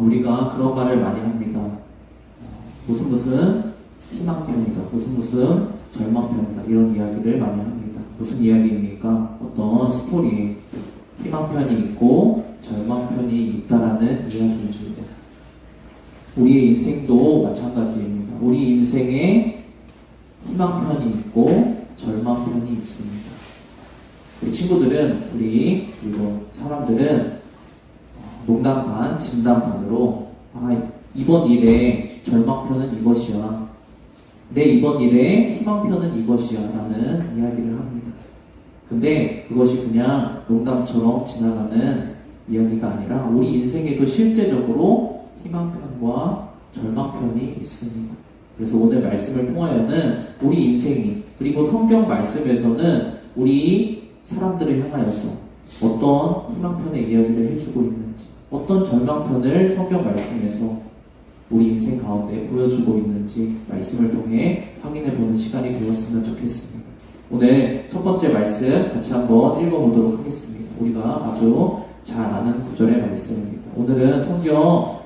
우리가 그런 말을 많이 합니다. 무슨 희망편이다, 무슨 절망편이다, 이런 이야기를 많이 합니다. 무슨 이야기입니까? 어떤 스토리에 희망편이 있고 절망편이 있다라는 이야기입니다. 우리의 인생도 마찬가지입니다. 우리 인생에 희망편이 있고 절망편이 있습니다. 우리 친구들은, 그리고 사람들은 농담 반, 진담 반으로 이번 일에 절망편은 이것이야, 내 이번 일에 희망편은 이것이야 라는 이야기를 합니다. 근데 그것이 그냥 농담처럼 지나가는 이야기가 아니라 우리 인생에도 실제적으로 희망편과 절망편이 있습니다. 그래서 오늘 말씀을 통하여는 우리 인생이, 그리고 성경 말씀에서는 우리 사람들을 향하여서 어떤 희망편의 이야기를 해주고 있는지, 어떤 절망편을 성경 말씀에서 우리 인생 가운데 보여주고 있는지 말씀을 통해 확인해보는 시간이 되었으면 좋겠습니다. 오늘 첫 번째 말씀 같이 한번 읽어보도록 하겠습니다. 우리가 아주 잘 아는 구절의 말씀입니다. 오늘은 성경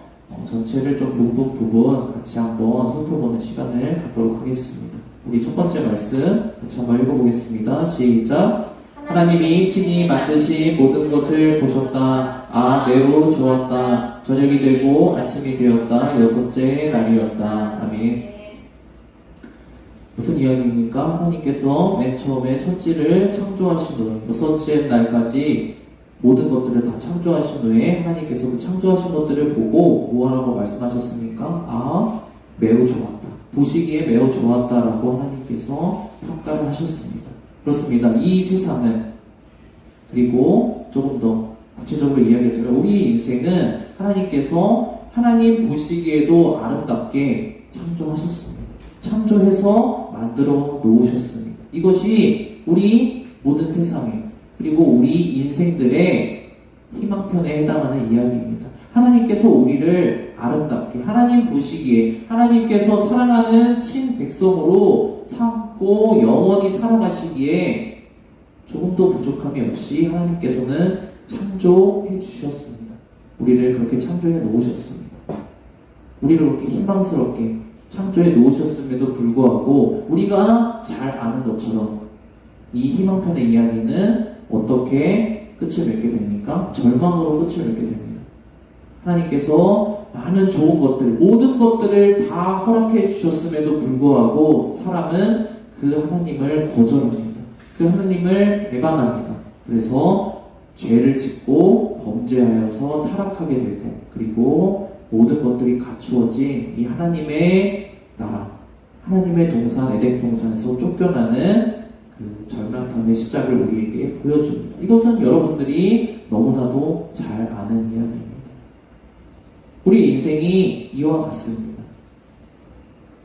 전체를 좀 부분 같이 한번 훑어보는 시간을 갖도록 하겠습니다. 우리 첫 번째 말씀 같이 한번 읽어보겠습니다. 시작! 하나님이 친히 만드신 모든 것을 보셨다. 매우 좋았다. 저녁이 되고 아침이 되었다. 여섯째 날이었다. 아멘. 무슨 이야기입니까? 하나님께서 맨 처음에 첫째를 창조하신 후에 여섯째 날까지 모든 것들을 다 창조하신 후에 하나님께서 그 창조하신 것들을 보고 뭐라고 말씀하셨습니까? 매우 좋았다. 보시기에 매우 좋았다라고 하나님께서 평가를 하셨습니다. 그렇습니다. 이 세상은, 그리고 조금 더 구체적으로 이야기하자면 우리 인생은 하나님께서 하나님 보시기에도 아름답게 창조하셨습니다. 창조해서 만들어 놓으셨습니다. 이것이 우리 모든 세상에, 그리고 우리 인생들의 희망편에 해당하는 이야기입니다. 하나님께서 우리를 아름답게, 하나님 보시기에 하나님께서 사랑하는 친백성으로 삼고 영원히 살아가시기에 조금도 부족함이 없이 하나님께서는 창조해 주셨습니다. 우리를 그렇게 창조해 놓으셨습니다. 우리를 그렇게 희망스럽게 창조해 놓으셨음에도 불구하고 우리가 잘 아는 것처럼 이 희망편의 이야기는 어떻게 끝을 맺게 됩니까? 절망으로 끝을 맺게 됩니다. 하나님께서 많은 좋은 것들, 모든 것들을 다 허락해 주셨음에도 불구하고 사람은 그 하나님을 거절합니다. 그 하나님을 배반합니다. 그래서 죄를 짓고 범죄하여서 타락하게 되고, 그리고 모든 것들이 갖추어진 이 하나님의 나라, 하나님의 동산, 에덴 동산에서 쫓겨나는 그 절망편의 시작을 우리에게 보여줍니다. 이것은 여러분들이 너무나도 잘 아는 이야기입니다. 우리 인생이 이와 같습니다.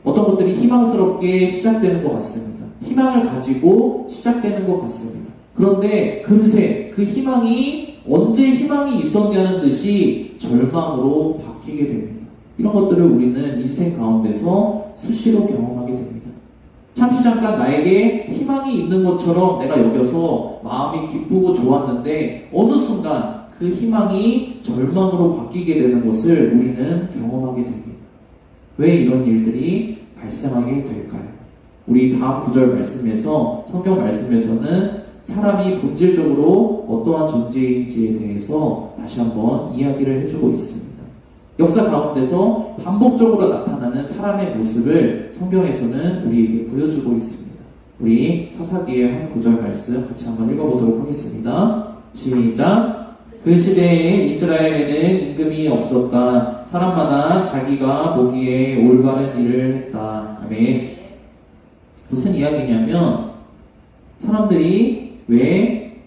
어떤 것들이 희망스럽게 시작되는 것 같습니다. 희망을 가지고 시작되는 것 같습니다. 그런데 금세 그 희망이 언제 희망이 있었냐는 듯이 절망으로 바뀌게 됩니다. 이런 것들을 우리는 인생 가운데서 수시로 경험하게 됩니다. 잠시 잠깐 나에게 희망이 있는 것처럼 내가 여겨서 마음이 기쁘고 좋았는데 어느 순간 그 희망이 절망으로 바뀌게 되는 것을 우리는 경험하게 됩니다. 왜 이런 일들이 발생하게 될까요? 우리 다음 구절 말씀에서, 성경 말씀에서는 사람이 본질적으로 어떠한 존재인지에 대해서 다시 한번 이야기를 해주고 있습니다. 역사 가운데서 반복적으로 나타나는 사람의 모습을 성경에서는 우리에게 보여주고 있습니다. 우리 사사기의 한 구절 말씀 같이 한번 읽어보도록 하겠습니다. 시작! 그 시대에 이스라엘에는 임금이 없었다. 사람마다 자기가 보기에 올바른 일을 했다. 아멘. 무슨 이야기냐면 사람들이 왜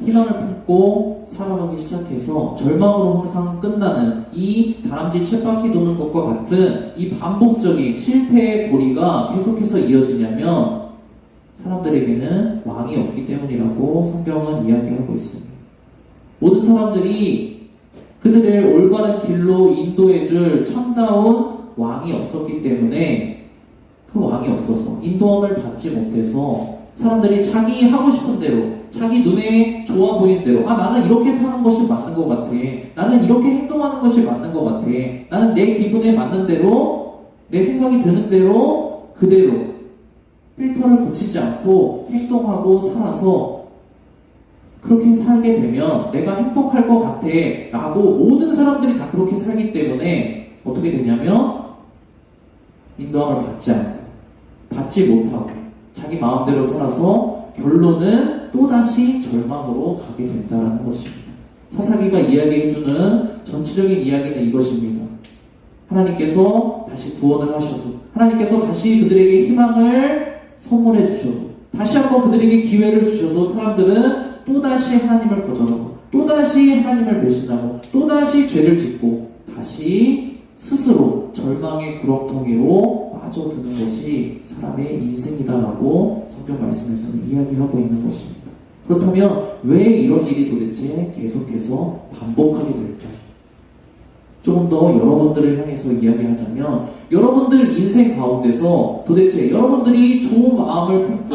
희망을 품고 살아가기 시작해서 절망으로 항상 끝나는 이 다람쥐 쳇바퀴 도는 것과 같은 이 반복적인 실패의 고리가 계속해서 이어지냐면 사람들에게는 왕이 없기 때문이라고 성경은 이야기하고 있습니다. 모든 사람들이 그들을 올바른 길로 인도해줄 참다운 왕이 없었기 때문에 그 왕이 없어서 인도함을 받지 못해서 사람들이 자기 하고 싶은 대로, 자기 눈에 좋아 보이는 대로, 나는 이렇게 사는 것이 맞는 것 같아. 나는 이렇게 행동하는 것이 맞는 것 같아. 나는 내 기분에 맞는 대로, 내 생각이 드는 대로, 그대로 필터를 붙이지 않고 행동하고 살아서 그렇게 살게 되면 내가 행복할 것 같아 라고 모든 사람들이 다 그렇게 살기 때문에 어떻게 되냐면 인도함을 받지 않고 받지 못하고 자기 마음대로 살아서 결론은 또다시 절망으로 가게 된다는 것입니다. 사사기가 이야기해주는 전체적인 이야기는 이것입니다. 하나님께서 다시 구원을 하셔도, 하나님께서 다시 그들에게 희망을 선물해 주셔도, 다시 한번 그들에게 기회를 주셔도 사람들은 또다시 하나님을 거절하고 또다시 하나님을 배신하고 또다시 죄를 짓고 다시 스스로 절망의 구렁텅이로 빠져드는 것이 사람의 인생이다라고 성경 말씀에서는 이야기하고 있는 것입니다. 그렇다면 왜 이런 일이 도대체 계속해서 반복하게 될까요? 조금 더 여러분들을 향해서 이야기하자면 여러분들 인생 가운데서 도대체 여러분들이 좋은 마음을 품고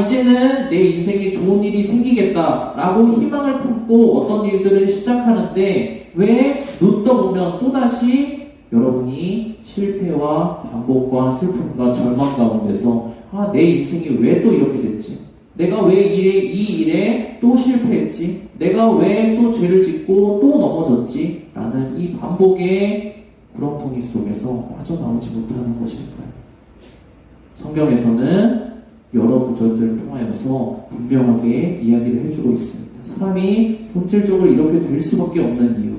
이제는 내 인생에 좋은 일이 생기겠다라고 희망을 품고 어떤 일들을 시작하는데 왜 눈 떠보면 또다시 여러분이 실패와 반복과 슬픔과 절망 가운데서 내 인생이 왜 또 이렇게 됐지? 내가 왜 이 일에 또 실패했지? 내가 왜 또 죄를 짓고 또 넘어졌지? 라는 이 반복의 구렁텅이 속에서 빠져나오지 못하는 것일까요? 성경에서는 여러 구절들을 통하여서 분명하게 이야기를 해주고 있습니다. 사람이 본질적으로 이렇게 될 수밖에 없는 이유,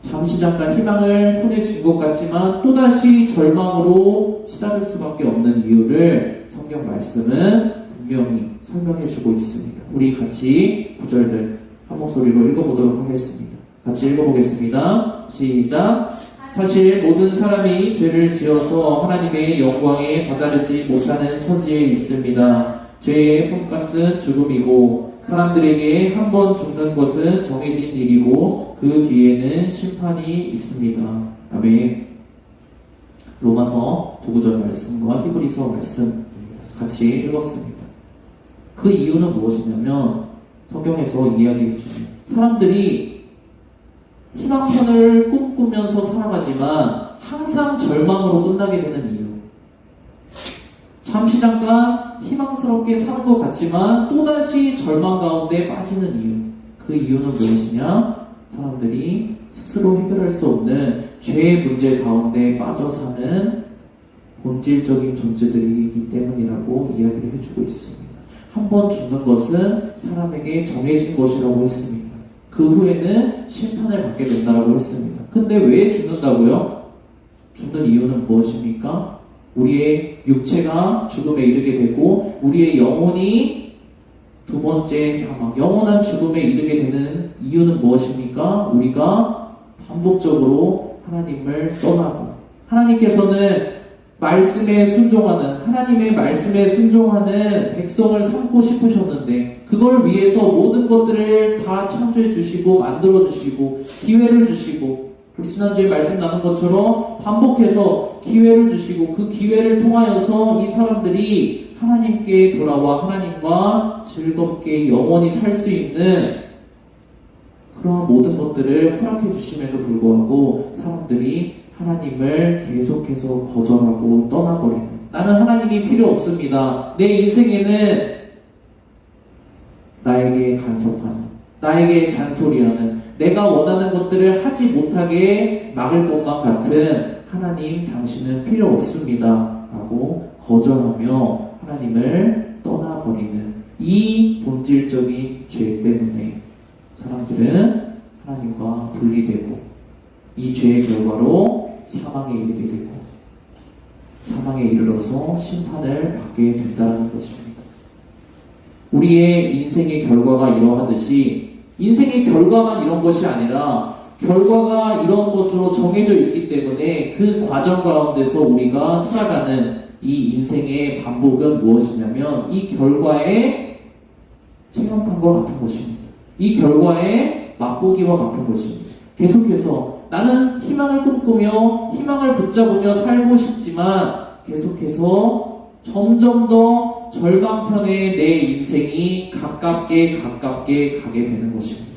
잠시 잠깐 희망을 손에 쥔 것 같지만 또다시 절망으로 치달을 수밖에 없는 이유를 성경 말씀은 분명히 설명해주고 있습니다. 우리 같이 구절들 한 목소리로 읽어보도록 하겠습니다. 같이 읽어보겠습니다. 시작. 사실 모든 사람이 죄를 지어서 하나님의 영광에 다다르지 못하는 처지에 있습니다. 죄의 품값은 죽음이고 사람들에게 한 번 죽는 것은 정해진 일이고 그 뒤에는 심판이 있습니다. 아멘. 로마서 9절 말씀과 히브리서 말씀 같이 읽었습니다. 그 이유는 무엇이냐면 성경에서 이야기해 주는 사람들이 희망편을 꿈꾸면서 살아가지만 항상 절망으로 끝나게 되는 이유, 잠시 잠깐 희망스럽게 사는 것 같지만 또다시 절망 가운데 빠지는 이유, 그 이유는 무엇이냐? 사람들이 스스로 해결할 수 없는 죄의 문제 가운데 빠져 사는 본질적인 존재들이기 때문이라고 이야기를 해주고 있습니다. 한 번 죽는 것은 사람에게 정해진 것이라고 했습니다. 그 후에는 심판을 받게 된다고 했습니다. 근데 왜 죽는다고요? 죽는 이유는 무엇입니까? 우리의 육체가 죽음에 이르게 되고 우리의 영혼이 두 번째 사망, 영원한 죽음에 이르게 되는 이유는 무엇입니까? 우리가 반복적으로 하나님을 떠나고 하나님께서는 말씀에 순종하는, 하나님의 말씀에 순종하는 백성을 삼고 싶으셨는데 그걸 위해서 모든 것들을 다 창조해 주시고 만들어 주시고 기회를 주시고, 우리 지난주에 말씀 나눈 것처럼 반복해서 기회를 주시고 그 기회를 통하여서 이 사람들이 하나님께 돌아와 하나님과 즐겁게 영원히 살 수 있는 그런 모든 것들을 허락해 주심에도 불구하고 사람들이 하나님을 계속해서 거절하고 떠나버리는, 나는 하나님이 필요 없습니다. 내 인생에는 나에게 간섭하는, 나에게 잔소리하는, 내가 원하는 것들을 하지 못하게 막을 것만 같은 하나님 당신은 필요 없습니다 라고 거절하며 하나님을 떠나버리는 이 본질적인 죄 때문에 사람들은 하나님과 분리되고 이 죄의 결과로 사망에 이르게 되고 사망에 이르러서 심판을 받게 된다는 것입니다. 우리의 인생의 결과가 이러하듯이 인생의 결과만 이런 것이 아니라 결과가 이런 것으로 정해져 있기 때문에 그 과정 가운데서 우리가 살아가는 이 인생의 반복은 무엇이냐면 이 결과에 체험판과 같은 것입니다. 이 결과에 맛보기와 같은 것입니다. 계속해서 나는 희망을 꿈꾸며 희망을 붙잡으며 살고 싶지만 계속해서 점점 더 절망편에 내 인생이 가깝게 가게 되는 것입니다.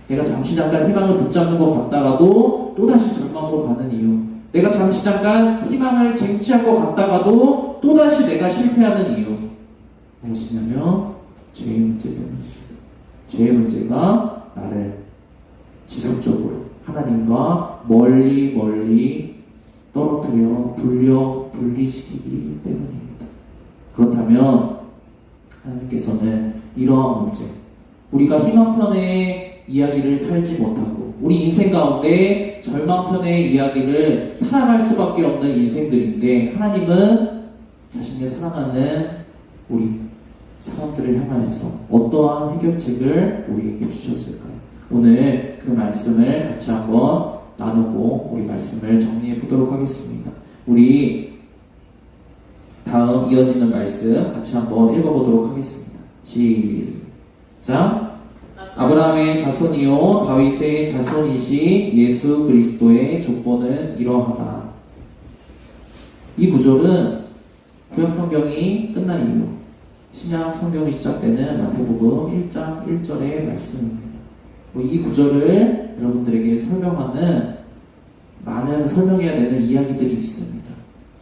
내가 잠시 잠깐 희망을 붙잡는 것 같다가도 또다시 절망으로 가는 이유, 내가 잠시 잠깐 희망을 쟁취한 것 같다가도 또다시 내가 실패하는 이유, 무엇이냐면 죄의 문제 때문입니다. 죄의 문제가 나를 지속적으로 하나님과 멀리 떨어뜨려 분리시키기 때문입니다. 그렇다면 하나님께서는 이러한 문제, 우리가 희망편의 이야기를 살지 못하고 우리 인생 가운데 절망편의 이야기를 살아갈 수밖에 없는 인생들인데, 하나님은 자신의 사랑하는 우리 사람들을 향하여서 어떠한 해결책을 우리에게 주셨을까요? 오늘 그 말씀을 같이 한번 나누고 우리 말씀을 정리해 보도록 하겠습니다. 우리 다음 이어지는 말씀 같이 한번 읽어보도록 하겠습니다. 시작. 아브라함의 자손이요 다윗의 자손이시 예수 그리스도의 족보는 이러하다. 이 구절은 구약 성경이 끝난 이후 신약 성경이 시작되는 마태복음 1장 1절의 말씀입니다. 이 구절을 여러분들에게 설명하는, 많은 설명해야 되는 이야기들이 있습니다.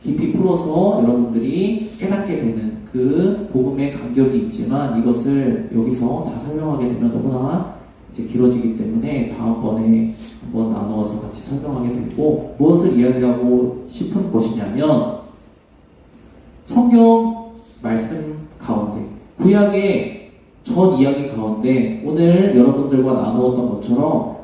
깊이 풀어서 여러분들이 깨닫게 되는 그 복음의 간격이 있지만, 이것을 여기서 다 설명하게 되면 너무나 이제 길어지기 때문에 다음번에 한번 나누어서 같이 설명하게 되고, 무엇을 이야기하고 싶은 것이냐면, 성경 말씀 가운데, 구약의 전 이야기 가운데 오늘 여러분들과 나누었던 것처럼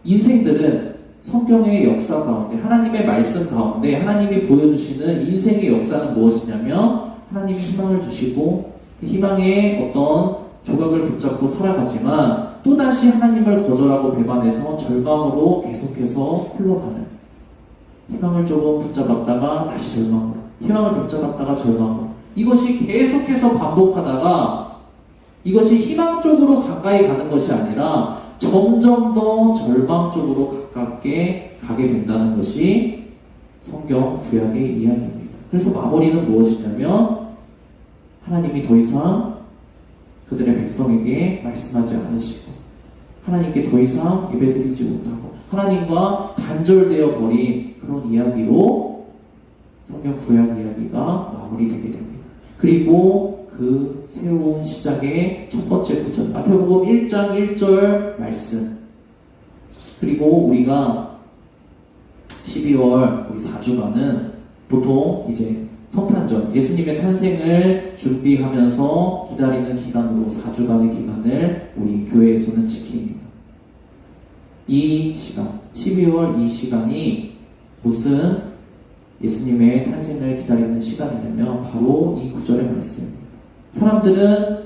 인생들은 성경의 역사 가운데, 하나님의 말씀 가운데 하나님이 보여주시는 인생의 역사는 무엇이냐면, 하나님이 희망을 주시고 그 희망의 어떤 조각을 붙잡고 살아가지만 또다시 하나님을 거절하고 배반해서 절망으로 계속해서 흘러가는, 희망을 조금 붙잡았다가 다시 절망으로, 희망을 붙잡았다가 절망으로, 이것이 계속해서 반복하다가 이것이 희망 쪽으로 가까이 가는 것이 아니라 점점 더 절망 쪽으로 가깝게 가게 된다는 것이 성경 구약의 이야기입니다. 그래서 마무리는 무엇이냐면, 하나님이 더 이상 그들의 백성에게 말씀하지 않으시고 하나님께 더 이상 예배드리지 못하고 하나님과 단절되어 버린 그런 이야기로 성경 구약 이야기가 마무리되게 됩니다. 그리고 그 새로운 시작의 첫 번째 구절, 마태복음 1장 1절 말씀, 그리고 우리가 12월 우리 4주간은 보통 이제 성탄절, 예수님의 탄생을 준비하면서 기다리는 기간으로 4주간의 기간을 우리 교회에서는 지킵니다. 이 시간, 12월 이 시간이 무슨 예수님의 탄생을 기다리는 시간이냐면 바로 이 구절의 말씀입니다. 사람들은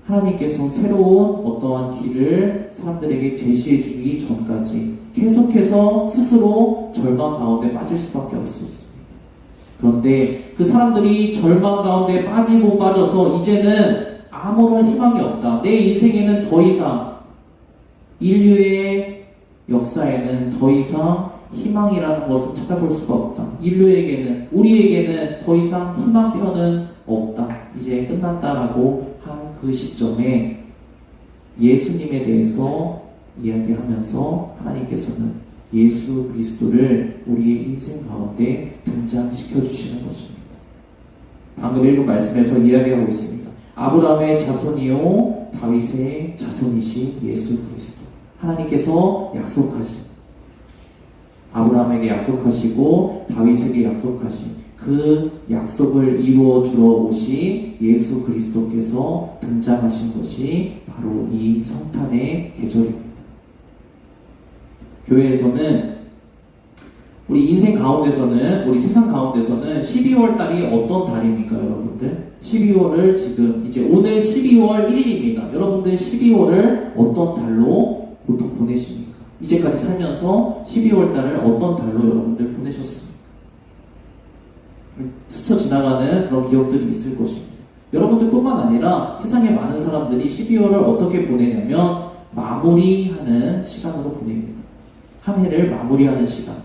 하나님께서 새로운 어떠한 길을 사람들에게 제시해 주기 전까지 계속해서 스스로 절망 가운데 빠질 수밖에 없었습니다. 그런데 그 사람들이 절망 가운데 빠지고 빠져서 이제는 아무런 희망이 없다, 내 인생에는 더 이상, 인류의 역사에는 더 이상 희망이라는 것을 찾아볼 수가 없다, 인류에게는, 우리에게는 더 이상 희망편은 없다, 이제 끝났다라고 한 그 시점에 예수님에 대해서 이야기하면서 하나님께서는 예수 그리스도를 우리의 인생 가운데 등장시켜 주시는 것입니다. 방금 읽은 말씀에서 이야기하고 있습니다. 아브라함의 자손이요 다윗의 자손이신 예수 그리스도. 하나님께서 약속하신, 아브라함에게 약속하시고 다윗에게 약속하신 그 약속을 이루어 주러 오신 예수 그리스도께서 등장하신 것이 바로 이 성탄의 계절입니다. 교회에서는, 우리 인생 가운데서는, 우리 세상 가운데서는 12월 달이 어떤 달입니까, 여러분들? 12월을 지금 이제 오늘 12월 1일입니다. 여러분들 12월을 어떤 달로 보통 보내십니까? 이제까지 살면서 12월 달을 어떤 달로 여러분들 보내셨습니까? 스쳐 지나가는 그런 기억들이 있을 것입니다. 여러분들뿐만 아니라 세상의 많은 사람들이 12월을 어떻게 보내냐면 마무리하는 시간으로 보냅니다. 한 해를 마무리하는 시간.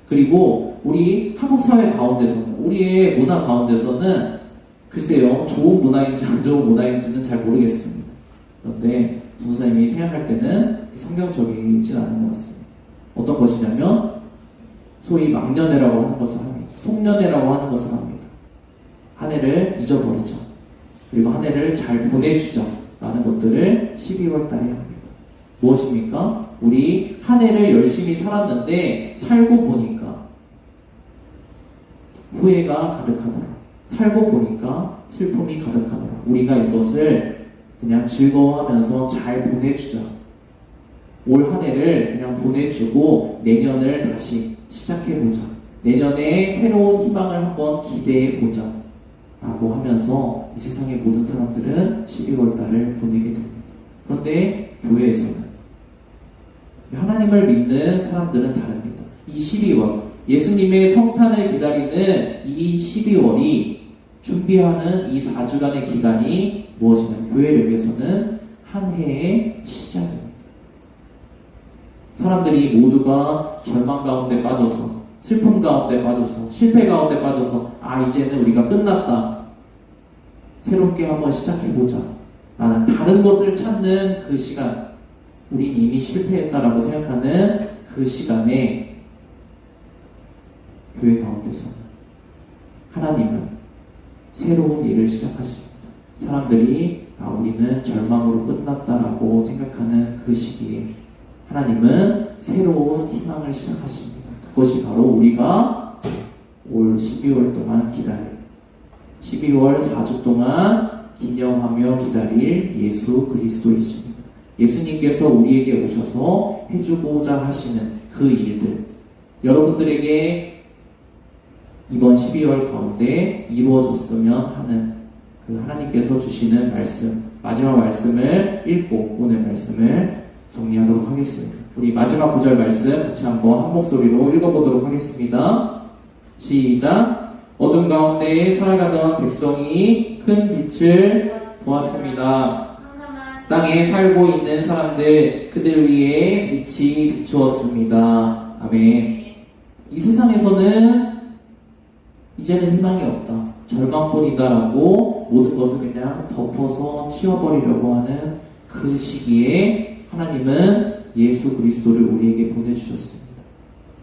그리고 우리 한국 사회 가운데서는, 우리의 문화 가운데서는 글쎄요, 좋은 문화인지 안 좋은 문화인지는 잘 모르겠습니다. 그런데 전도사님이 생각할 때는 성경적이진 않은 것 같습니다. 어떤 것이냐면 소위 막년회라고 하는 것을 합니다. 송년회라고 하는 것을 합니다. 한 해를 잊어버리자, 그리고 한 해를 잘 보내주자 라는 것들을 12월 달에 합니다. 무엇입니까? 우리 한 해를 열심히 살았는데 살고 보니까 후회가 가득하더라. 살고 보니까 슬픔이 가득하더라. 우리가 이것을 그냥 즐거워하면서 잘 보내주자. 올 한 해를 그냥 보내주고 내년을 다시 시작해보자. 내년에 새로운 희망을 한번 기대해보자 라고 하면서 이 세상의 모든 사람들은 12월 달을 보내게 됩니다. 그런데 교회에서는, 하나님을 믿는 사람들은 다릅니다. 이 12월, 예수님의 성탄을 기다리는 이 12월이 준비하는 이 4주간의 기간이 무엇이냐면 교회를 위해서는 한 해의 시작입니다. 사람들이 모두가 절망 가운데 빠져서, 슬픔 가운데 빠져서, 실패 가운데 빠져서 이제는 우리가 끝났다, 새롭게 한번 시작해보자 라는 다른 것을 찾는 그 시간, 우린 이미 실패했다라고 생각하는 그 시간에 교회 가운데서 하나님은 새로운 일을 시작하십니다. 사람들이 우리는 절망으로 끝났다라고 생각하는 그 시기에 하나님은 새로운 희망을 시작하십니다. 그것이 바로 우리가 올 12월 동안 기다릴, 12월 4주 동안 기념하며 기다릴 예수 그리스도이십니다. 예수님께서 우리에게 오셔서 해주고자 하시는 그 일들, 여러분들에게 이번 12월 가운데 이루어졌으면 하는 그 하나님께서 주시는 말씀, 마지막 말씀을 읽고 오늘 말씀을 정리하도록 하겠습니다. 우리 마지막 구절 말씀 같이 한번 한 목소리로 읽어보도록 하겠습니다. 시작. 어둠 가운데 살아가던 백성이 큰 빛을 보았습니다. 땅에 살고 있는 사람들, 그들 위에 빛이 비추었습니다. 아멘. 이 세상에서는 이제는 희망이 없다, 절망뿐이다라고 모든 것을 그냥 덮어서 치워버리려고 하는 그 시기에 하나님은 예수 그리스도를 우리에게 보내주셨습니다.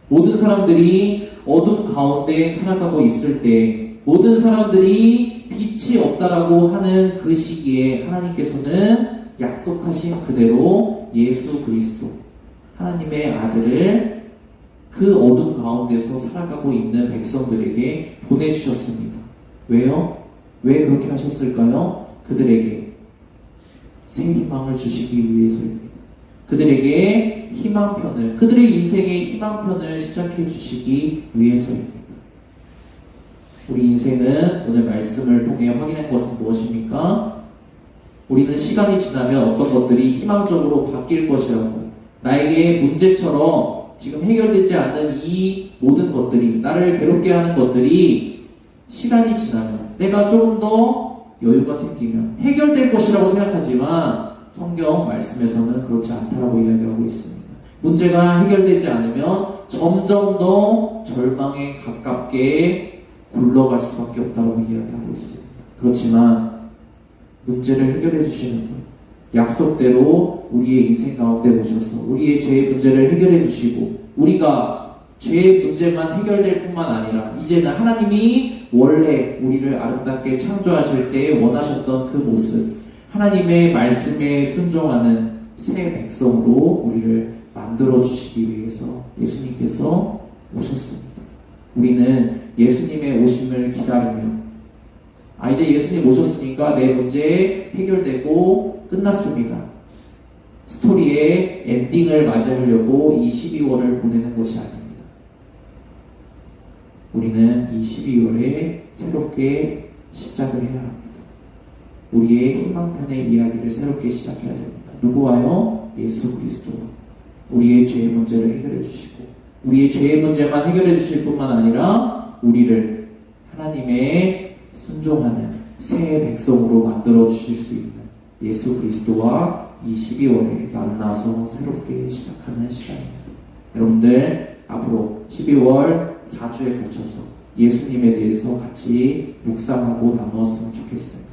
모든 사람들이 어둠 가운데 살아가고 있을 때, 모든 사람들이 빛이 없다라고 하는 그 시기에 하나님께서는 약속하신 그대로 예수 그리스도, 하나님의 아들을 그 어둠 가운데서 살아가고 있는 백성들에게 보내주셨습니다. 왜요? 왜 그렇게 하셨을까요? 그들에게 새 희망을 주시기 위해서입니다. 그들에게 희망편을, 그들의 인생의 희망편을 시작해 주시기 위해서입니다. 우리 인생은 오늘 말씀을 통해 확인한 것은 무엇입니까? 우리는 시간이 지나면 어떤 것들이 희망적으로 바뀔 것이라고, 나에게 문제처럼 지금 해결되지 않는 이 모든 것들이, 나를 괴롭게 하는 것들이 시간이 지나면, 내가 조금 더 여유가 생기면 해결될 것이라고 생각하지만 성경 말씀에서는 그렇지 않다라고 이야기하고 있습니다. 문제가 해결되지 않으면 점점 더 절망에 가깝게 굴러갈 수밖에 없다고 이야기하고 있습니다. 그렇지만 문제를 해결해 주시는 분, 약속대로 우리의 인생 가운데 오셔서 우리의 죄의 문제를 해결해 주시고, 우리가 죄의 문제만 해결될 뿐만 아니라 이제는 하나님이 원래 우리를 아름답게 창조하실 때 원하셨던 그 모습, 하나님의 말씀에 순종하는 새 백성으로 우리를 만들어 주시기 위해서 예수님께서 오셨습니다. 우리는 예수님의 오심을 기다리며, 이제 예수님 오셨으니까 내 문제 해결되고 끝났습니다, 스토리의 엔딩을 맞이하려고 이 12월을 보내는 것이 아닙니다. 우리는 이 12월에 새롭게 시작을 해야 합니다. 우리의 희망편의 이야기를 새롭게 시작해야 됩니다. 누구와요? 예수 그리스도와. 우리의 죄의 문제를 해결해 주시고, 우리의 죄의 문제만 해결해 주실 뿐만 아니라 우리를 하나님의 순종하는 새 백성으로 만들어 주실 수 있는 예수 그리스도와 이 12월에 만나서 새롭게 시작하는 시간입니다. 여러분들 앞으로 12월 4주에 걸쳐서 예수님에 대해서 같이 묵상하고 나누었으면 좋겠습니다.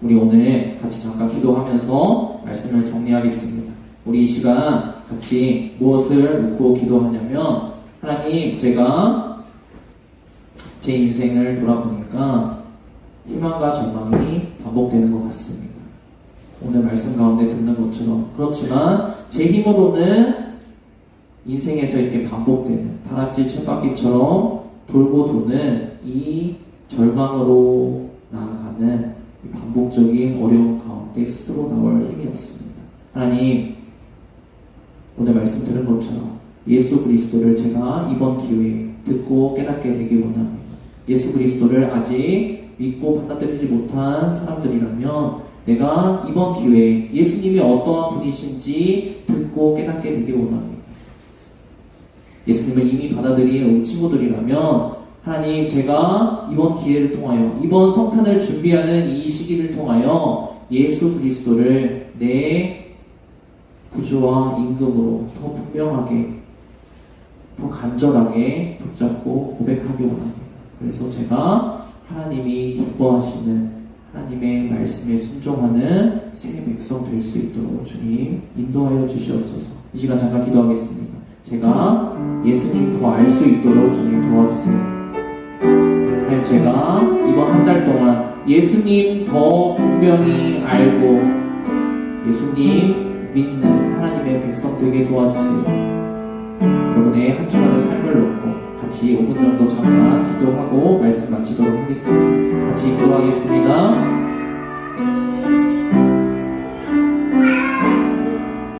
우리 오늘 같이 잠깐 기도하면서 말씀을 정리하겠습니다. 우리 이 시간 같이 무엇을 묻고 기도하냐면, 하나님, 제가 제 인생을 돌아보니까 희망과 절망이 반복되는 것 같습니다. 오늘 말씀 가운데 듣는 것처럼. 그렇지만 제 힘으로는 인생에서 이렇게 반복되는 다람쥐 쳇바퀴처럼 돌고 도는 이 절망으로 나아가는 이 반복적인 어려움 가운데 스스로 나올 힘이 없습니다. 하나님, 오늘 말씀 들은 것처럼 예수 그리스도를 제가 이번 기회에 듣고 깨닫게 되기 원합니다. 예수 그리스도를 아직 믿고 받아들이지 못한 사람들이라면 내가 이번 기회에 예수님이 어떠한 분이신지 듣고 깨닫게 되기 원합니다. 예수님을 이미 받아들인 우리 친구들이라면 하나님, 제가 이번 기회를 통하여, 이번 성탄을 준비하는 이 시기를 통하여 예수 그리스도를 내 구주와 임금으로 더 분명하게, 더 간절하게 붙잡고 고백하기 원합니다. 그래서 제가 하나님이 기뻐하시는 하나님의 말씀에 순종하는 새 백성 될 수 있도록 주님 인도하여 주시옵소서. 이 시간 잠깐 기도하겠습니다. 제가 예수님 더 알 수 있도록 주님 도와주세요. 하나님, 제가 이번 한 달 동안 예수님 더 분명히 알고 예수님 믿는 하나님의 백성 되게 도와주세요. 여러분의 한 주간의 삶을 놓고 같이 5분 정도 잠깐 기도하고 말씀 마치도록 하겠습니다. 같이 기도하겠습니다.